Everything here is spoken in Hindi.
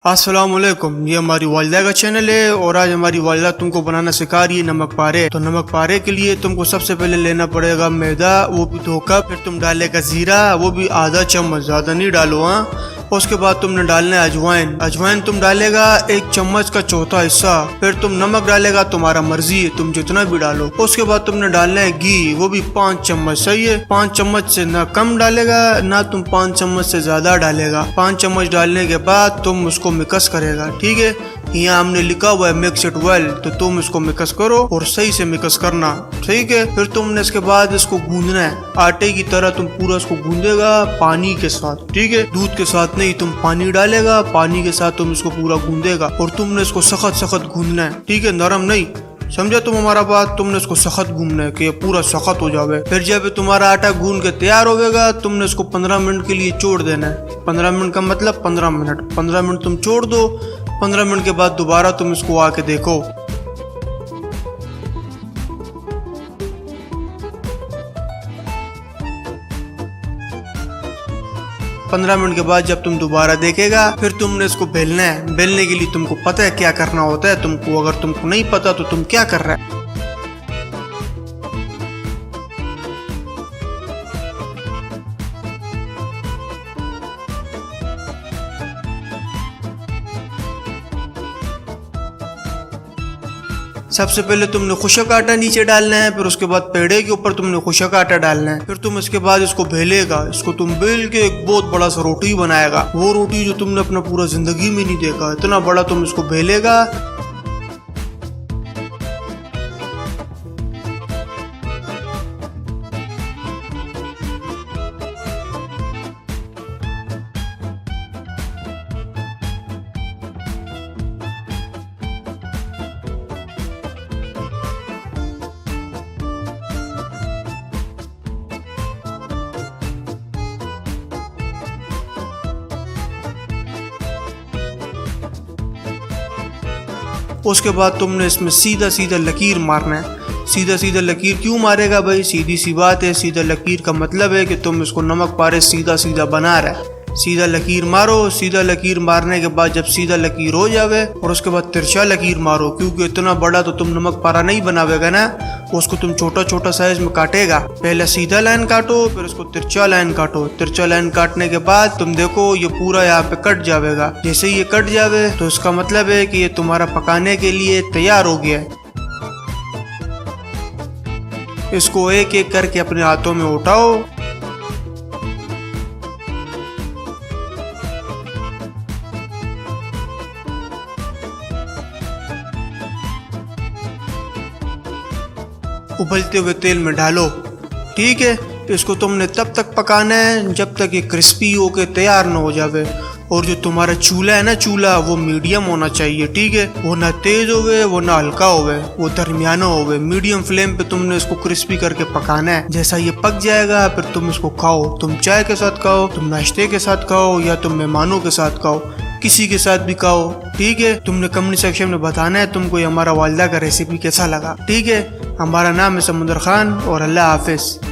अस्सलामुअलैकुम, ये हमारी वालिदा का चैनल है और आज हमारी वालिदा तुमको बनाना सिखा रही है नमक पारे। तो नमक पारे के लिए तुमको सबसे पहले लेना पड़ेगा मैदा, वो भी 2 कप। फिर तुम डालेगा जीरा, वो भी आधा चम्मच, ज्यादा नहीं डालो हाँ। उसके बाद तुमने डालना है अजवाइन। अजवाइन तुम डालेगा 1 चम्मच का चौथा हिस्सा। फिर तुम नमक डालेगा, तुम्हारा मर्जी है, तुम जितना भी डालो। उसके बाद तुमने डालना है घी, वो भी 5 चम्मच, सही है। 5 चम्मच से ना कम डालेगा ना तुम 5 चम्मच से ज्यादा डालेगा। 5 चम्मच डालने के बाद तुम उसको मिक्स करेगा, ठीक है। यहाँ हमने लिखा हुआ है मिक्स इट वेल, तो तुम इसको मिक्स करो और सही से मिक्स करना, ठीक है। फिर तुमने इसके बाद इसको गूंदना है आटे की तरह। तुम पूरा इसको गूंदेगा पानी के साथ, ठीक है। दूध के साथ नहीं, तुम पानी डालेगा, पानी के साथ तुम इसको पूरा गूंदेगा और तुमने इसको सख्त सख्त गूंदना है, ठीक है, नरम नहीं। समझा तुम हमारा बात? तुमने इसको सख्त गूंदना है कि ये पूरा सख्त हो जावे। फिर जब तुम्हारा आटा गूंद के तैयार होगा, तुमने इसको 15 मिनट के लिए छोड़ देना है। 15 मिनट का मतलब 15 मिनट। 15 मिनट तुम छोड़ दो। 15 मिनट के बाद दोबारा तुम इसको आके देखो। 15 मिनट के बाद जब तुम दोबारा देखेगा, फिर तुमने इसको बेलना है। बेलने के लिए तुमको पता है क्या करना होता है तुमको। अगर तुमको नहीं पता तो तुम क्या कर रहे हैं। सबसे पहले तुमने खुशक आटा नीचे डालना है, फिर उसके बाद पेड़े के ऊपर तुमने खुशक आटा डालना है। फिर तुम इसके बाद इसको बेलेगा। इसको तुम बेल के एक बहुत बड़ा सा रोटी बनाएगा। वो रोटी जो तुमने अपना पूरा जिंदगी में नहीं देखा, इतना बड़ा तुम इसको बेलेगा। उसके बाद तुमने इसमें सीधा सीधा लकीर मारना है। सीधा सीधा लकीर क्यों मारेगा भाई? सीधी सी बात है, सीधा लकीर का मतलब है कि तुम इसको नमक पारे सीधा सीधा बना रहे। सीधा लकीर मारो। सीधा लकीर मारने के बाद जब सीधा लकीर हो जावे और उसके बाद तिरछा लकीर मारो, क्योंकि इतना बड़ा तो तुम नमक पारा नहीं बनावेगा ना, उसको तुम छोटा छोटा साइज में काटेगा। पहले सीधा लाइन काटो, फिर उसको तिरछा लाइन काटो। तिरछा लाइन काटने के बाद तुम देखो ये पूरा यहाँ पे कट जाएगा। जैसे ये कट जावे तो इसका मतलब है कि ये तुम्हारा पकाने के लिए तैयार हो गया है। इसको एक एक करके अपने हाथों में उठाओ। उबलते हुए तेल में डालो, ठीक है। इसको तुमने तब तक पकाना है जब तक ये क्रिस्पी होके तैयार ना हो जावे। और जो तुम्हारा चूल्हा है ना, चूल्हा वो मीडियम होना चाहिए, ठीक है। वो ना तेज होवे, वो ना हल्का होवे, वो दरमियाना होवे। मीडियम फ्लेम पे तुमने इसको क्रिस्पी करके पकाना है। जैसा ये पक जाएगा फिर तुम इसको खाओ। तुम चाय के साथ खाओ, तुम नाश्ते के साथ खाओ, या तुम मेहमानों के साथ खाओ, किसी के साथ भी खाओ, ठीक है। तुमने कमेंट सेक्शन में बताना है तुमको ये हमारा वालिदा का रेसिपी कैसा लगा, ठीक है। हमारा नाम है समुंदर खान और अल्लाह हाफिज।